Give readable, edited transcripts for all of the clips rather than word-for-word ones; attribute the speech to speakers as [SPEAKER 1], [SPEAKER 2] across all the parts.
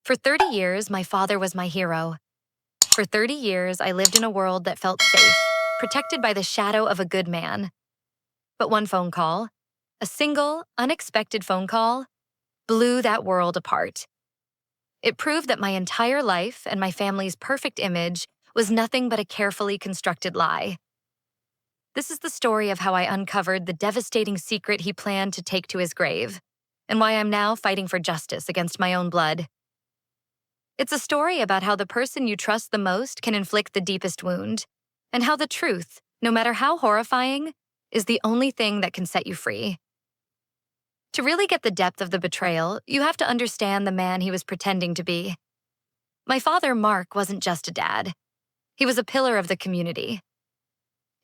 [SPEAKER 1] For 30 years, my father was my hero. For 30 years, I lived in a world that felt safe, protected by the shadow of a good man. But one phone call, a single, unexpected phone call, blew that world apart. It proved that my entire life and my family's perfect image was nothing but a carefully constructed lie. This is the story of how I uncovered the devastating secret he planned to take to his grave, and why I'm now fighting for justice against my own blood. It's a story about how the person you trust the most can inflict the deepest wound, and how the truth, no matter how horrifying, is the only thing that can set you free. To really get the depth of the betrayal, you have to understand the man he was pretending to be. My father, Mark, wasn't just a dad. He was a pillar of the community.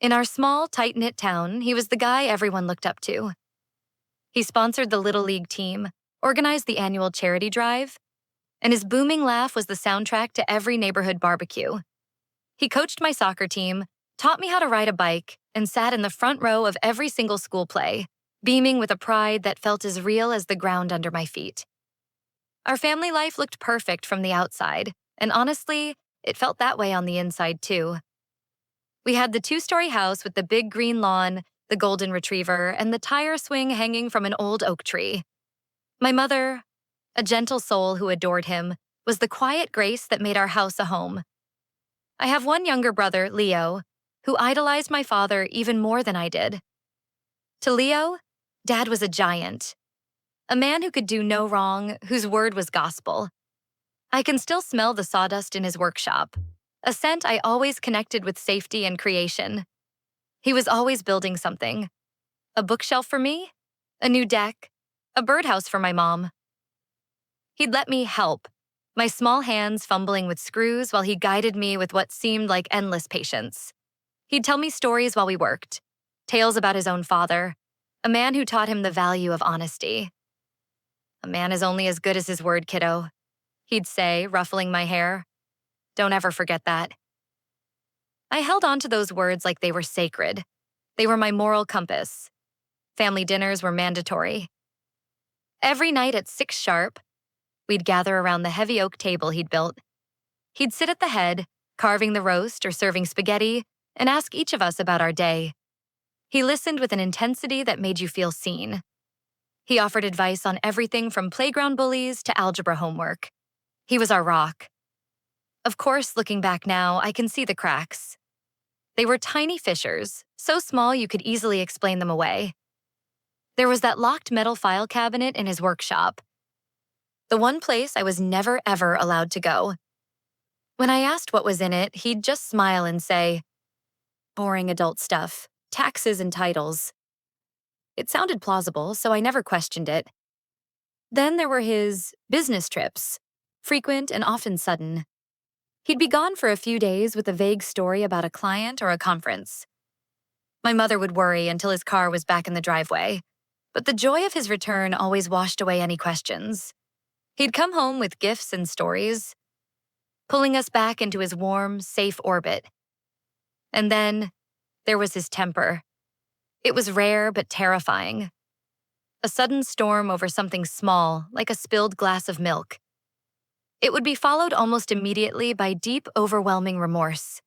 [SPEAKER 1] In our small, tight-knit town, he was the guy everyone looked up to. He sponsored the Little League team, organized the annual charity drive, and his booming laugh was the soundtrack to every neighborhood barbecue. He coached my soccer team, taught me how to ride a bike, and sat in the front row of every single school play, beaming with a pride that felt as real as the ground under my feet. Our family life looked perfect from the outside, and honestly, it felt that way on the inside too. We had the two-story house with the big green lawn, the golden retriever, and the tire swing hanging from an old oak tree. My mother, a gentle soul who adored him, was the quiet grace that made our house a home. I have one younger brother, Leo, who idolized my father even more than I did. To Leo, Dad was a giant, a man who could do no wrong, whose word was gospel. I can still smell the sawdust in his workshop, a scent I always connected with safety and creation. He was always building something. A bookshelf for me, a new deck, a birdhouse for my mom. He'd let me help, my small hands fumbling with screws while he guided me with what seemed like endless patience. He'd tell me stories while we worked, tales about his own father, a man who taught him the value of honesty. "A man is only as good as his word, kiddo," he'd say, ruffling my hair. "Don't ever forget that." I held on to those words like they were sacred. They were my moral compass. Family dinners were mandatory. Every night at 6 sharp, we'd gather around the heavy oak table he'd built. He'd sit at the head, carving the roast or serving spaghetti, and ask each of us about our day. He listened with an intensity that made you feel seen. He offered advice on everything from playground bullies to algebra homework. He was our rock. Of course, looking back now, I can see the cracks. They were tiny fissures, so small you could easily explain them away. There was that locked metal file cabinet in his workshop, the one place I was never ever allowed to go. When I asked what was in it, he'd just smile and say, "Boring adult stuff, taxes and titles." It sounded plausible, so I never questioned it. Then there were his business trips, frequent and often sudden. He'd be gone for a few days with a vague story about a client or a conference. My mother would worry until his car was back in the driveway, but the joy of his return always washed away any questions. He'd come home with gifts and stories, pulling us back into his warm, safe orbit. And then there was his temper. It was rare but terrifying. A sudden storm over something small, like a spilled glass of milk. It would be followed almost immediately by deep, overwhelming remorse.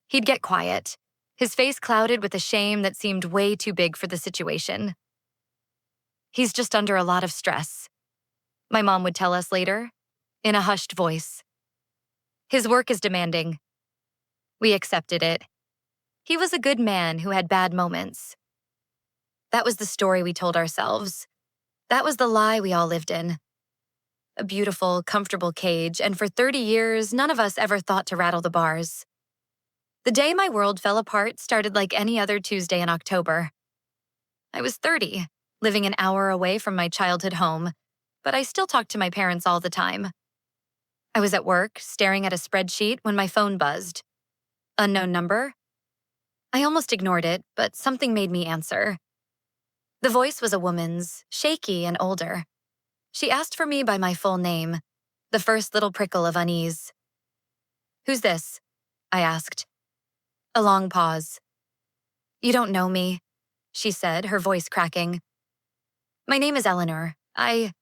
[SPEAKER 1] He'd get quiet, his face clouded with a shame that seemed way too big for the situation. "He's just under a lot of stress," my mom would tell us later, in a hushed voice. "His work is demanding." We accepted it. He was a good man who had bad moments. That was the story we told ourselves. That was the lie we all lived in. A beautiful, comfortable cage, and for 30 years, none of us ever thought to rattle the bars. The day my world fell apart started like any other Tuesday in October. I was 30, living an hour away from my childhood home, but I still talked to my parents all the time. I was at work, staring at a spreadsheet when my phone buzzed. Unknown number? I almost ignored it, but something made me answer. The voice was a woman's, shaky and older. She asked for me by my full name, the first little prickle of unease. "Who's this?" I asked. A long pause. "You don't know me," she said, her voice cracking. "My name is Eleanor. I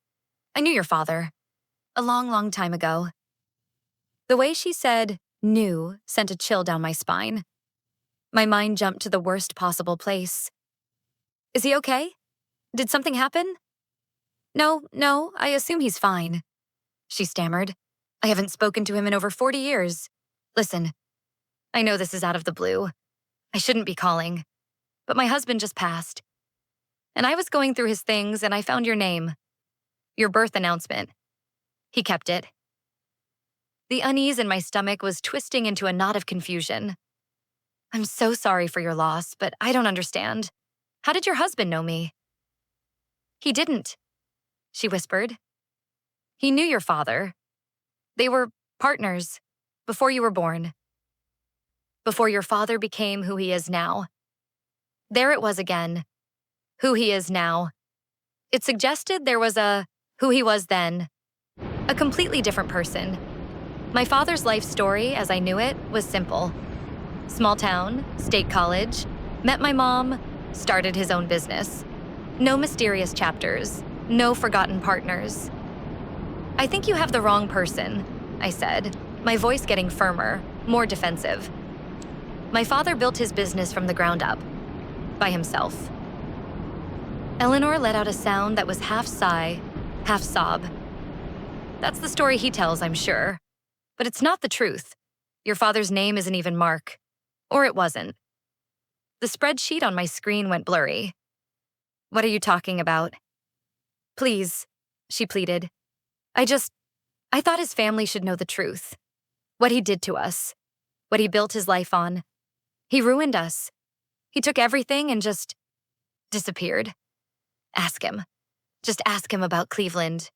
[SPEAKER 1] knew your father. a long, long time ago. The way she said, "knew," sent a chill down my spine. My mind jumped to the worst possible place. Is he okay? Did something happen? No, I assume he's fine, she stammered. I haven't spoken to him in over 40 years. Listen, I know this is out of the blue. I shouldn't be calling, but my husband just passed. And I was going through his things and I found your name. Your birth announcement. He kept it. The unease in my stomach was twisting into a knot of confusion. I'm so sorry for your loss, but I don't understand. How did your husband know me? He didn't, she whispered. He knew your father. They were partners before you were born. Before your father became who he is now. There it was again. Who he is now. It suggested there was a who he was then. A completely different person. My father's life story, as I knew it, was simple. Small town, state college, met my mom, started his own business. No mysterious chapters, no forgotten partners. I think you have the wrong person, I said, my voice getting firmer, more defensive. My father built his business from the ground up, by himself. Eleanor let out a sound that was half sigh, half sob. That's the story he tells, I'm sure. But it's not the truth. Your father's name isn't even Mark. Or it wasn't. The spreadsheet on my screen went blurry. What are you talking about? Please, she pleaded. I thought his family should know the truth. What he did to us. What he built his life on. He ruined us. He took everything and just disappeared. Ask him. Just ask him about Cleveland.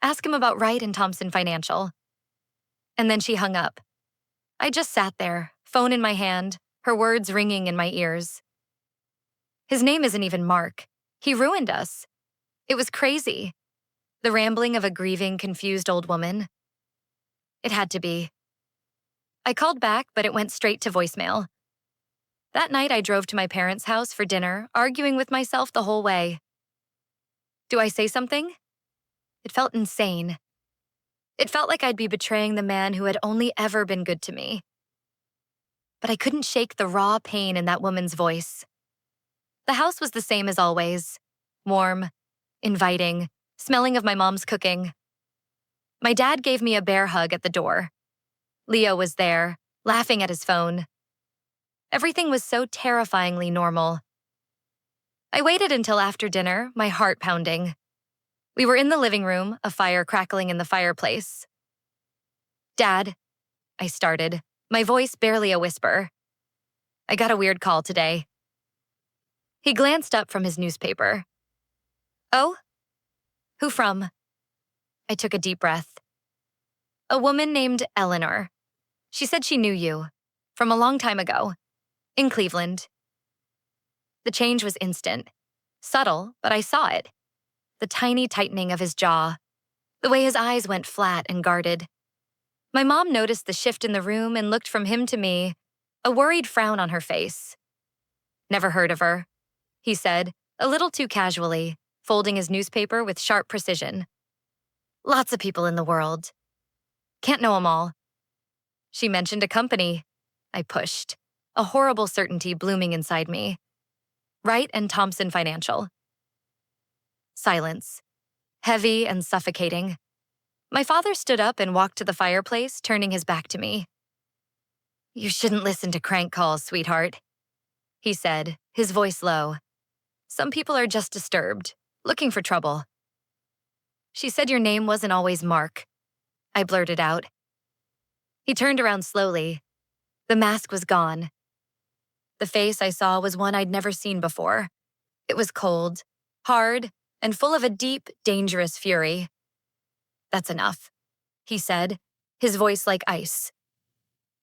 [SPEAKER 1] Ask him about Wright and Thompson Financial. And then she hung up. I just sat there, phone in my hand, her words ringing in my ears. His name isn't even Mark. He ruined us. It was crazy. The rambling of a grieving, confused old woman. It had to be. I called back, but it went straight to voicemail. That night, I drove to my parents' house for dinner, arguing with myself the whole way. Do I say something? It felt insane. It felt like I'd be betraying the man who had only ever been good to me. But I couldn't shake the raw pain in that woman's voice. The house was the same as always. Warm, inviting, smelling of my mom's cooking. My dad gave me a bear hug at the door. Leo was there, laughing at his phone. Everything was so terrifyingly normal. I waited until after dinner, my heart pounding. We were in the living room, a fire crackling in the fireplace. Dad, I started, my voice barely a whisper. I got a weird call today. He glanced up from his newspaper. Oh? Who from? I took a deep breath. A woman named Eleanor. She said she knew you, from a long time ago, in Cleveland. The change was instant. Subtle, but I saw it. The tiny tightening of his jaw. The way his eyes went flat and guarded. My mom noticed the shift in the room and looked from him to me, a worried frown on her face. Never heard of her, he said, a little too casually, folding his newspaper with sharp precision. Lots of people in the world. Can't know 'em all. She mentioned a company. I pushed, a horrible certainty blooming inside me. Wright and Thompson Financial. Silence. Heavy and suffocating. My father stood up and walked to the fireplace, turning his back to me. You shouldn't listen to crank calls, sweetheart, he said, his voice low. Some people are just disturbed, looking for trouble. She said your name wasn't always Mark, I blurted out. He turned around slowly. The mask was gone. The face I saw was one I'd never seen before. It was cold, hard, and full of a deep, dangerous fury. That's enough, he said, his voice like ice.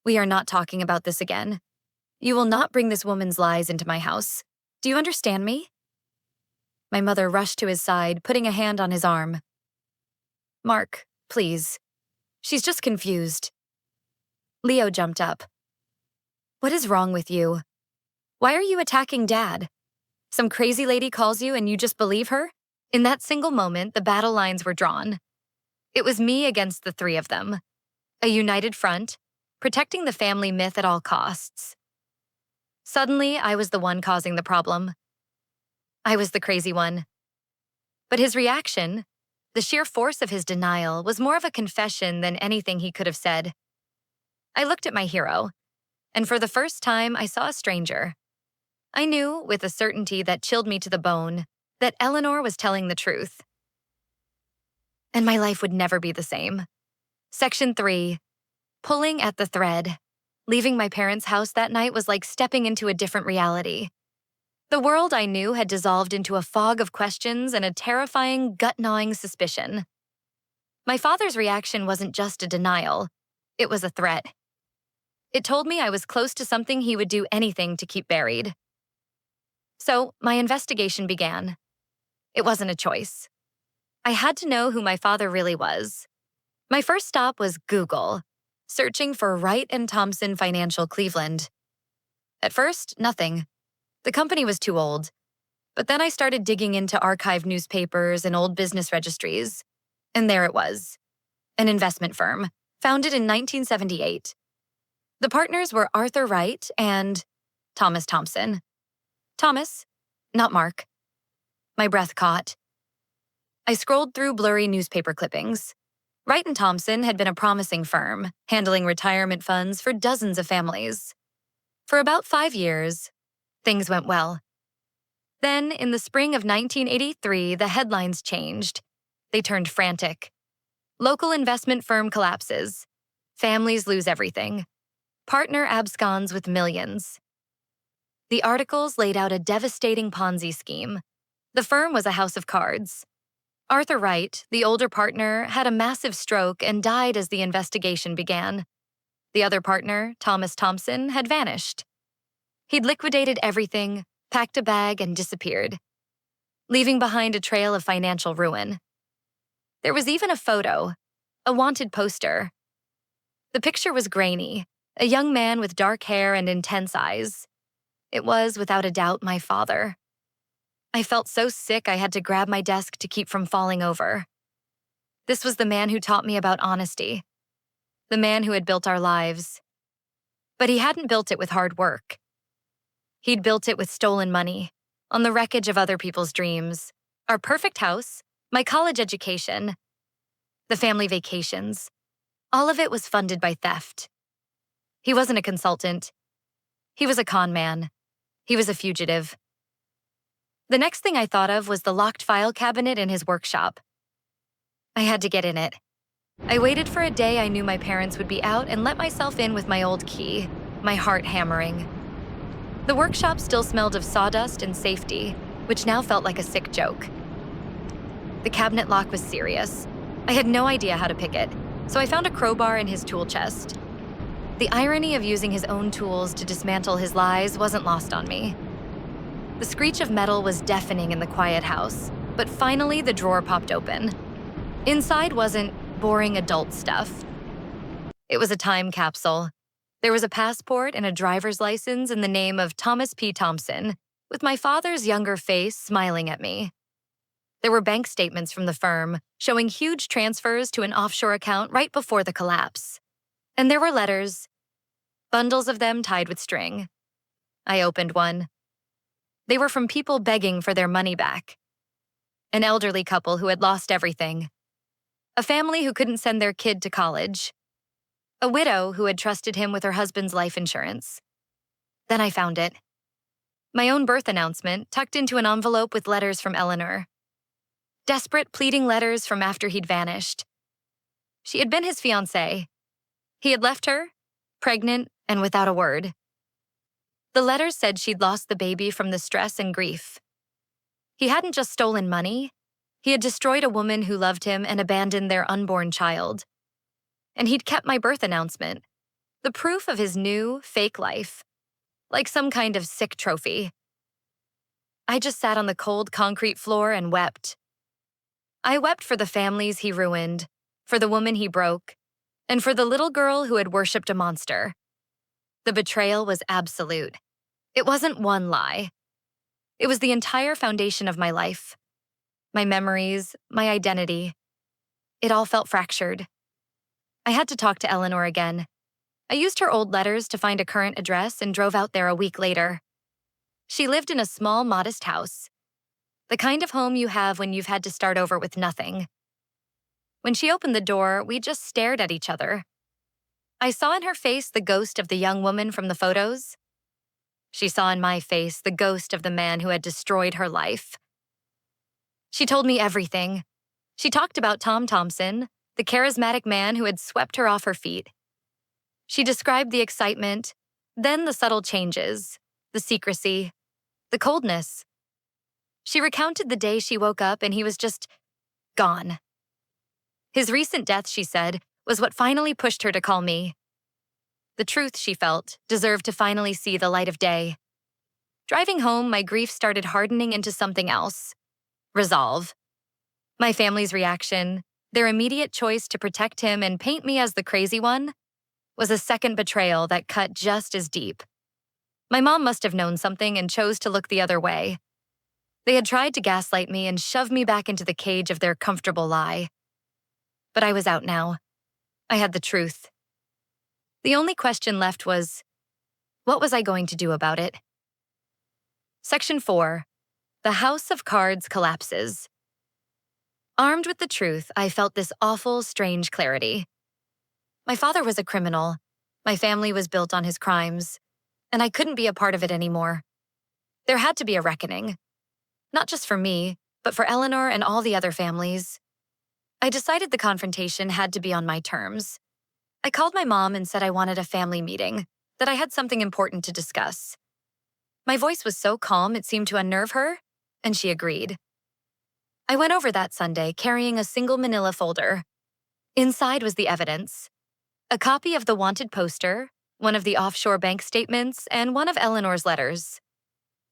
[SPEAKER 1] We are not talking about this again. You will not bring this woman's lies into my house. Do you understand me? My mother rushed to his side, putting a hand on his arm. Mark, please. She's just confused. Leo jumped up. What is wrong with you? Why are you attacking Dad? Some crazy lady calls you and you just believe her? In that single moment, the battle lines were drawn. It was me against the three of them, a united front, protecting the family myth at all costs. Suddenly, I was the one causing the problem. I was the crazy one. But his reaction, the sheer force of his denial, was more of a confession than anything he could have said. I looked at my hero, and for the first time, I saw a stranger. I knew, with a certainty that chilled me to the bone, that Eleanor was telling the truth. And my life would never be the same. Section 3. Pulling at the thread. Leaving my parents' house that night was like stepping into a different reality. The world I knew had dissolved into a fog of questions and a terrifying, gut-gnawing suspicion. My father's reaction wasn't just a denial. It was a threat. It told me I was close to something he would do anything to keep buried. So, my investigation began. It wasn't a choice. I had to know who my father really was. My first stop was Google, searching for Wright and Thompson Financial Cleveland. At first, nothing. The company was too old. But then I started digging into archived newspapers and old business registries. And there it was. An investment firm, founded in 1978. The partners were Arthur Wright and Thomas Thompson. Thomas, not Mark. My breath caught. I scrolled through blurry newspaper clippings. Wright and Thompson had been a promising firm, handling retirement funds for dozens of families. For about 5 years, things went well. Then, in the spring of 1983, the headlines changed. They turned frantic. Local investment firm collapses. Families lose everything. Partner absconds with millions. The articles laid out a devastating Ponzi scheme. The firm was a house of cards. Arthur Wright, the older partner, had a massive stroke and died as the investigation began. The other partner, Thomas Thompson, had vanished. He'd liquidated everything, packed a bag, and disappeared, leaving behind a trail of financial ruin. There was even a photo, a wanted poster. The picture was grainy, a young man with dark hair and intense eyes. It was, without a doubt, my father. I felt so sick I had to grab my desk to keep from falling over. This was the man who taught me about honesty. The man who had built our lives. But he hadn't built it with hard work. He'd built it with stolen money, on the wreckage of other people's dreams. Our perfect house, my college education, the family vacations. All of it was funded by theft. He wasn't a consultant. He was a con man. He was a fugitive. The next thing I thought of was the locked file cabinet in his workshop. I had to get in it. I waited for a day I knew my parents would be out and let myself in with my old key, my heart hammering. The workshop still smelled of sawdust and safety, which now felt like a sick joke. The cabinet lock was serious. I had no idea how to pick it, so I found a crowbar in his tool chest. The irony of using his own tools to dismantle his lies wasn't lost on me. The screech of metal was deafening in the quiet house, but finally the drawer popped open. Inside wasn't boring adult stuff. It was a time capsule. There was a passport and a driver's license in the name of Thomas P. Thompson, with my father's younger face smiling at me. There were bank statements from the firm, showing huge transfers to an offshore account right before the collapse. And there were letters, bundles of them tied with string. I opened one. They were from people begging for their money back. An elderly couple who had lost everything. A family who couldn't send their kid to college. A widow who had trusted him with her husband's life insurance. Then I found it. My own birth announcement tucked into an envelope with letters from Eleanor. Desperate, pleading letters from after he'd vanished. She had been his fiancée. He had left her, pregnant and without a word. The letters said she'd lost the baby from the stress and grief. He hadn't just stolen money. He had destroyed a woman who loved him and abandoned their unborn child. And he'd kept my birth announcement, the proof of his new, fake life, like some kind of sick trophy. I just sat on the cold concrete floor and wept. I wept for the families he ruined, for the woman he broke, and for the little girl who had worshipped a monster. The betrayal was absolute. It wasn't one lie. It was the entire foundation of my life. My memories, my identity. It all felt fractured. I had to talk to Eleanor again. I used her old letters to find a current address and drove out there a week later. She lived in a small, modest house, the kind of home you have when you've had to start over with nothing. When she opened the door, we just stared at each other. I saw in her face the ghost of the young woman from the photos. She saw in my face the ghost of the man who had destroyed her life. She told me everything. She talked about Tom Thompson, the charismatic man who had swept her off her feet. She described the excitement, then the subtle changes, the secrecy, the coldness. She recounted the day she woke up and he was just gone. His recent death, she said, was what finally pushed her to call me. The truth, she felt, deserved to finally see the light of day. Driving home, my grief started hardening into something else. Resolve. My family's reaction, their immediate choice to protect him and paint me as the crazy one, was a second betrayal that cut just as deep. My mom must have known something and chose to look the other way. They had tried to gaslight me and shove me back into the cage of their comfortable lie. But I was out now. I had the truth. The only question left was, what was I going to do about it? Section 4. The House of Cards collapses. Armed with the truth, I felt this awful, strange clarity. My father was a criminal. My family was built on his crimes, and I couldn't be a part of it anymore. There had to be a reckoning. Not just for me, but for Eleanor and all the other families. I decided the confrontation had to be on my terms. I called my mom and said I wanted a family meeting, that I had something important to discuss. My voice was so calm it seemed to unnerve her, and she agreed. I went over that Sunday carrying a single manila folder. Inside was the evidence: a copy of the wanted poster, one of the offshore bank statements, and one of Eleanor's letters.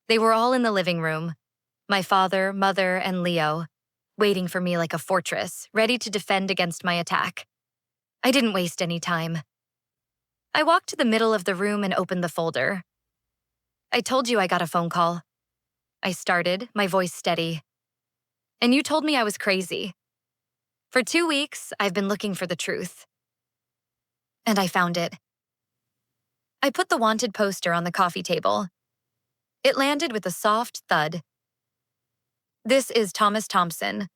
[SPEAKER 1] They were all in the living room. My father, mother, and Leo, waiting for me like a fortress, ready to defend against my attack. I didn't waste any time. I walked to the middle of the room and opened the folder. I told you I got a phone call. I started, my voice steady. And you told me I was crazy. For 2 weeks, I've been looking for the truth. And I found it. I put the wanted poster on the coffee table. It landed with a soft thud. This is Thomas Thompson,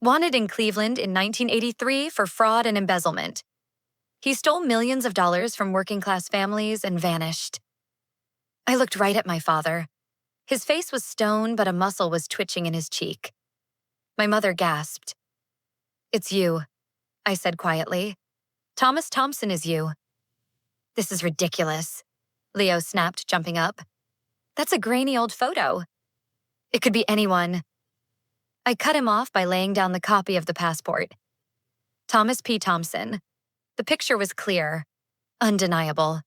[SPEAKER 1] wanted in Cleveland in 1983 for fraud and embezzlement. He stole millions of dollars from working-class families and vanished. I looked right at my father. His face was stone, but a muscle was twitching in his cheek. My mother gasped. "It's you," I said quietly. "Thomas Thompson is you." "This is ridiculous," Leo snapped, jumping up. "That's a grainy old photo. It could be anyone." I cut him off by laying down the copy of the passport. Thomas P. Thompson. The picture was clear, undeniable.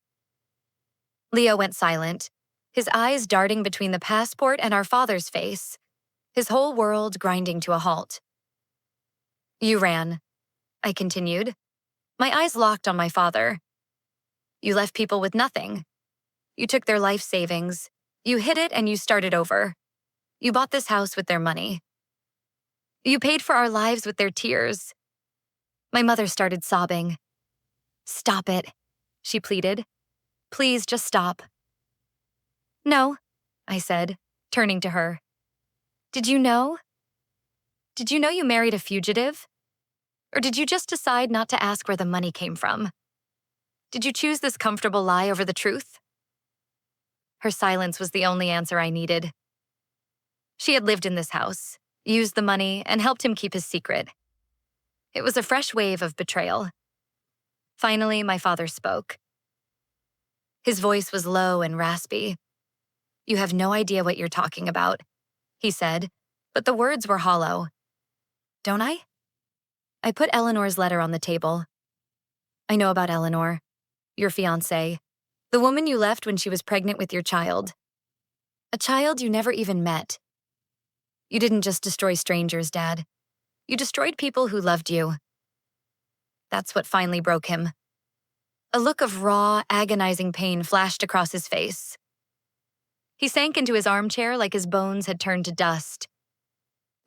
[SPEAKER 1] Leo went silent, his eyes darting between the passport and our father's face, his whole world grinding to a halt. "You ran," I continued. My eyes locked on my father. "You left people with nothing. You took their life savings. You hid it and you started over. You bought this house with their money. You paid for our lives with their tears." My mother started sobbing. "Stop it," she pleaded. "Please, just stop." "No," I said, turning to her. Did you know? Did you know you married a fugitive? Or did you just decide not to ask where the money came from? Did you choose this comfortable lie over the truth?" Her silence was the only answer I needed. She had lived in this house, used the money, and helped him keep his secret. It was a fresh wave of betrayal. Finally, my father spoke. His voice was low and raspy. "You have no idea what you're talking about," he said, but the words were hollow. "Don't I?" I put Eleanor's letter on the table. "I know about Eleanor, your fiancée, the woman you left when she was pregnant with your child. A child you never even met. You didn't just destroy strangers, Dad. You destroyed people who loved you." That's what finally broke him. A look of raw, agonizing pain flashed across his face. He sank into his armchair like his bones had turned to dust.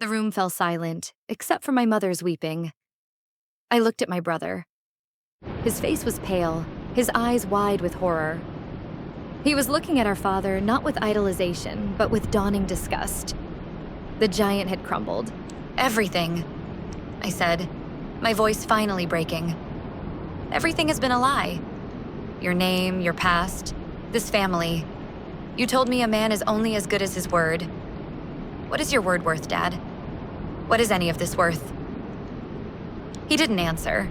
[SPEAKER 1] The room fell silent, except for my mother's weeping. I looked at my brother. His face was pale, his eyes wide with horror. He was looking at our father not with idolization, but with dawning disgust. The giant had crumbled. Everything, I said, my voice finally breaking. Everything has been a lie. Your name, your past, this family. You told me a man is only as good as his word. What is your word worth, Dad? What is any of this worth? He didn't answer.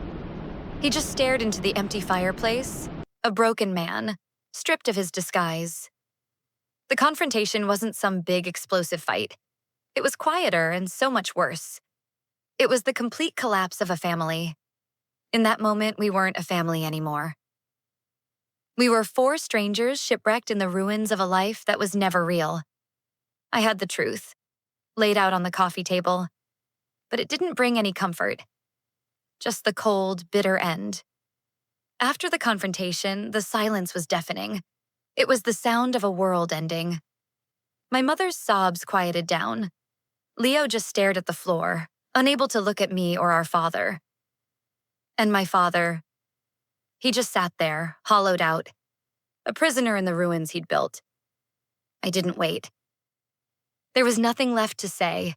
[SPEAKER 1] He just stared into the empty fireplace, a broken man, stripped of his disguise. The confrontation wasn't some big explosive fight. It was quieter and so much worse. It was the complete collapse of a family. In that moment, we weren't a family anymore. We were four strangers shipwrecked in the ruins of a life that was never real. I had the truth, laid out on the coffee table, but it didn't bring any comfort. Just the cold, bitter end. After the confrontation, the silence was deafening. It was the sound of a world ending. My mother's sobs quieted down. Leo just stared at the floor, unable to look at me or our father. And my father, he just sat there, hollowed out, a prisoner in the ruins he'd built. I didn't wait. There was nothing left to say.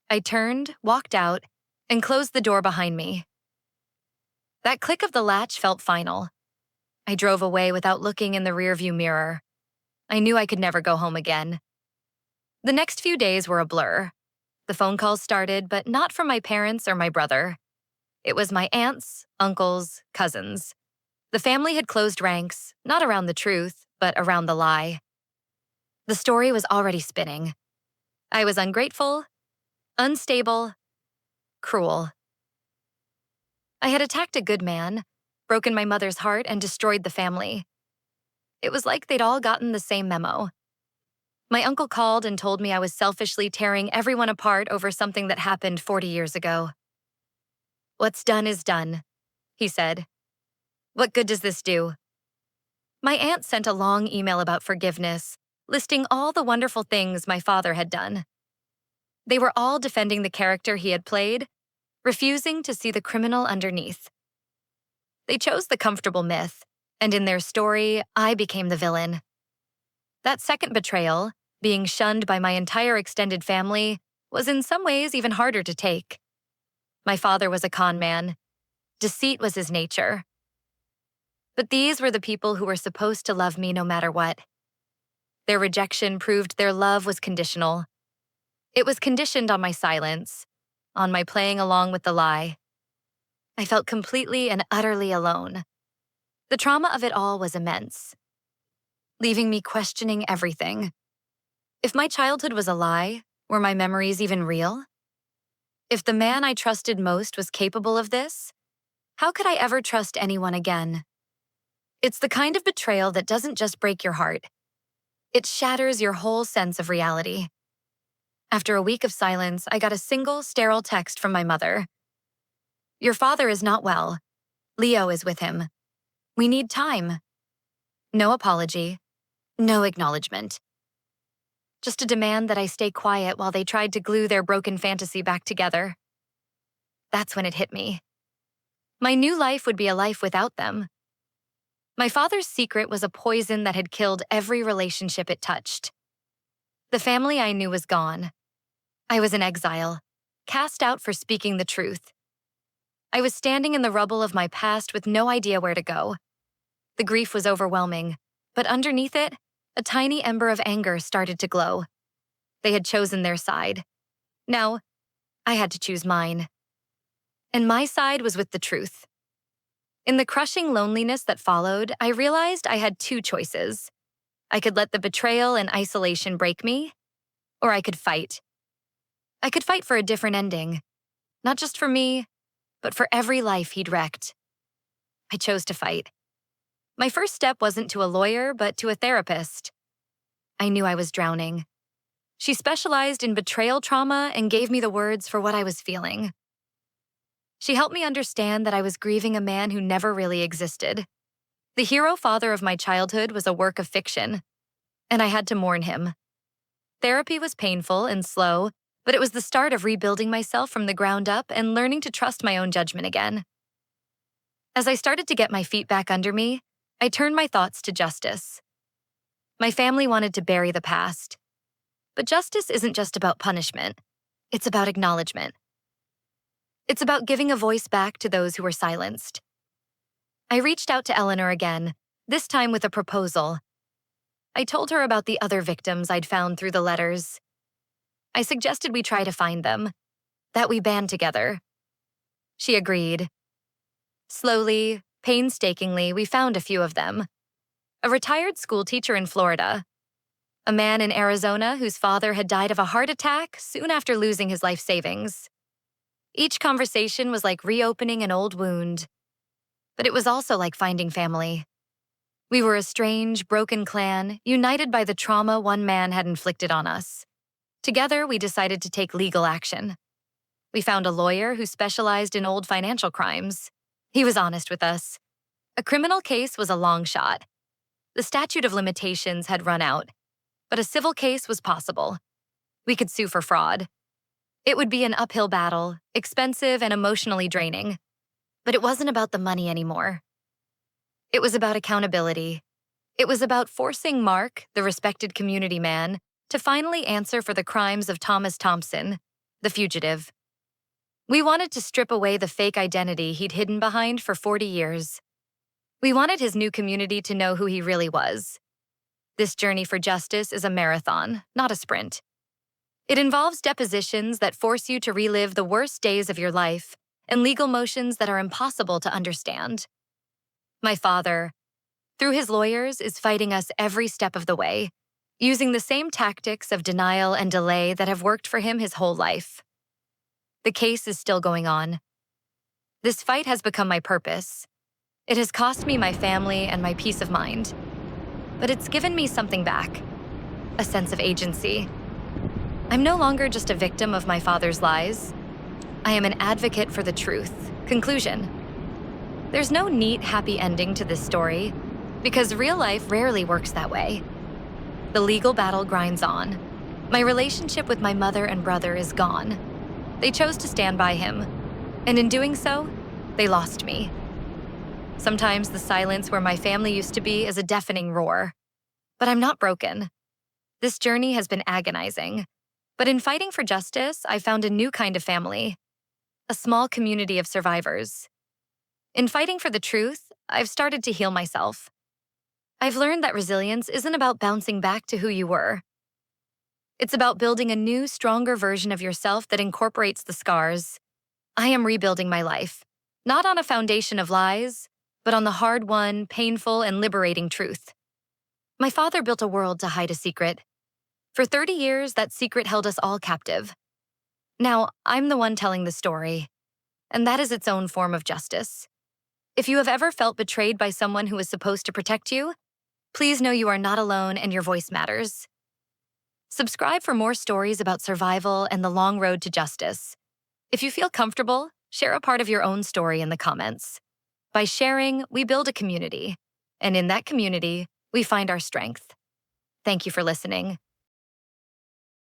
[SPEAKER 1] I turned, walked out, and closed the door behind me. That click of the latch felt final. I drove away without looking in the rearview mirror. I knew I could never go home again. The next few days were a blur. The phone calls started, but not from my parents or my brother. It was my aunts, uncles, cousins. The family had closed ranks, not around the truth, but around the lie. The story was already spinning. I was ungrateful, unstable, cruel. I had attacked a good man, broken my mother's heart, and destroyed the family. It was like they'd all gotten the same memo. My uncle called and told me I was selfishly tearing everyone apart over something that happened 40 years ago. "What's done is done," he said. "What good does this do?" My aunt sent a long email about forgiveness, listing all the wonderful things my father had done. They were all defending the character he had played, refusing to see the criminal underneath. They chose the comfortable myth, and in their story, I became the villain. That second betrayal, being shunned by my entire extended family, was in some ways even harder to take. My father was a con man. Deceit was his nature. But these were the people who were supposed to love me no matter what. Their rejection proved their love was conditional. It was conditioned on my silence, on my playing along with the lie. I felt completely and utterly alone. The trauma of it all was immense, leaving me questioning everything. If my childhood was a lie, were my memories even real? If the man I trusted most was capable of this, how could I ever trust anyone again? It's the kind of betrayal that doesn't just break your heart. It shatters your whole sense of reality. After a week of silence, I got a single, sterile text from my mother. "Your father is not well. Leo is with him. We need time." No apology, no acknowledgement. Just a demand that I stay quiet while they tried to glue their broken fantasy back together. That's when it hit me. My new life would be a life without them. My father's secret was a poison that had killed every relationship it touched. The family I knew was gone. I was in exile, cast out for speaking the truth. I was standing in the rubble of my past with no idea where to go. The grief was overwhelming, but underneath it, a tiny ember of anger started to glow. They had chosen their side. Now, I had to choose mine. And my side was with the truth. In the crushing loneliness that followed, I realized I had two choices. I could let the betrayal and isolation break me, or I could fight. I could fight for a different ending, not just for me, but for every life he'd wrecked. I chose to fight. My first step wasn't to a lawyer, but to a therapist. I knew I was drowning. She specialized in betrayal trauma and gave me the words for what I was feeling. She helped me understand that I was grieving a man who never really existed. The hero father of my childhood was a work of fiction, and I had to mourn him. Therapy was painful and slow, but it was the start of rebuilding myself from the ground up and learning to trust my own judgment again. As I started to get my feet back under me, I turned my thoughts to justice. My family wanted to bury the past, but justice isn't just about punishment. It's about acknowledgement. It's about giving a voice back to those who were silenced. I reached out to Eleanor again, this time with a proposal. I told her about the other victims I'd found through the letters. I suggested we try to find them, that we band together. She agreed. Slowly, painstakingly, we found a few of them. A retired school teacher in Florida, a man in Arizona whose father had died of a heart attack soon after losing his life savings. Each conversation was like reopening an old wound, but it was also like finding family. We were a strange, broken clan, united by the trauma one man had inflicted on us. Together, we decided to take legal action. We found a lawyer who specialized in old financial crimes. He was honest with us. A criminal case was a long shot. The statute of limitations had run out, but a civil case was possible. We could sue for fraud. It would be an uphill battle, expensive and emotionally draining. But it wasn't about the money anymore. It was about accountability. It was about forcing Mark, the respected community man, to finally answer for the crimes of Thomas Thompson, the fugitive. We wanted to strip away the fake identity he'd hidden behind for 40 years. We wanted his new community to know who he really was. This journey for justice is a marathon, not a sprint. It involves depositions that force you to relive the worst days of your life and legal motions that are impossible to understand. My father, through his lawyers, is fighting us every step of the way, using the same tactics of denial and delay that have worked for him his whole life. The case is still going on. This fight has become my purpose. It has cost me my family and my peace of mind. But it's given me something back, a sense of agency. I'm no longer just a victim of my father's lies. I am an advocate for the truth. Conclusion. There's no neat, happy ending to this story, because real life rarely works that way. The legal battle grinds on. My relationship with my mother and brother is gone. They chose to stand by him, and in doing so, they lost me. Sometimes the silence where my family used to be is a deafening roar. But I'm not broken. This journey has been agonizing. But in fighting for justice, I found a new kind of family, a small community of survivors. In fighting for the truth, I've started to heal myself. I've learned that resilience isn't about bouncing back to who you were. It's about building a new, stronger version of yourself that incorporates the scars. I am rebuilding my life, not on a foundation of lies, but on the hard-won, painful, and liberating truth. My father built a world to hide a secret. For 30 years, that secret held us all captive. Now, I'm the one telling the story, and that is its own form of justice. If you have ever felt betrayed by someone who was supposed to protect you, please know you are not alone and your voice matters. Subscribe for more stories about survival and the long road to justice. If you feel comfortable, share a part of your own story in the comments. By sharing, we build a community, and in that community, we find our strength. Thank you for listening.